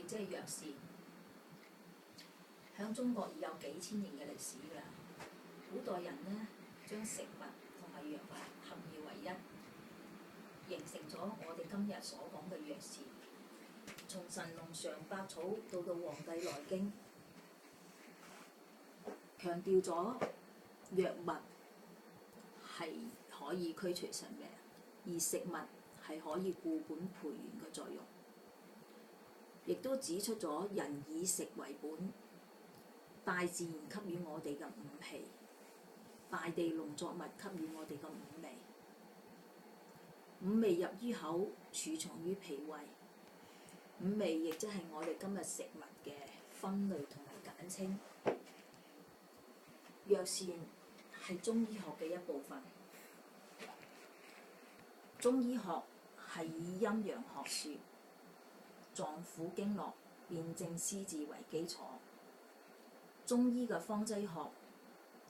即係藥膳，喺中國已有幾千年嘅歷史㗎啦。古代人呢，將食物同埋藥物合二為一，形成咗我哋今日所講嘅藥膳。從神農嘗百草到《黃帝內經》，強調咗藥物係可以驅除疾病，而食物係可以固本培元嘅作用。亦都指出咗人以食為本，大自然給予我哋嘅五氣，大地農作物給予我哋嘅五味。五味入於口，儲藏於脾胃。五味亦即係我哋今日食物嘅分類同埋簡稱。藥膳係中醫學嘅一部分。中醫學係以陰陽學說、臟腑經絡、辨證施治為基礎。中醫嘅方劑學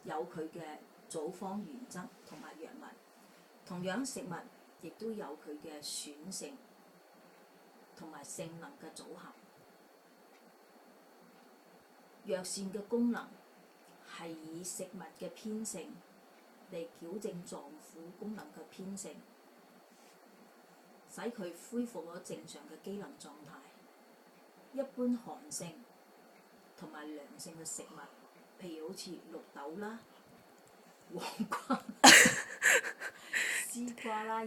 有佢嘅組方原則同埋藥物，同樣食物亦都有佢嘅選性同埋性能嘅組合。藥膳嘅功能係以食物嘅偏性嚟矯正臟腑功能嘅偏性，使佢恢復咗正常嘅機能狀態。一般寒性同埋涼性嘅食物，譬如好似綠豆啦、黃瓜、絲瓜啦。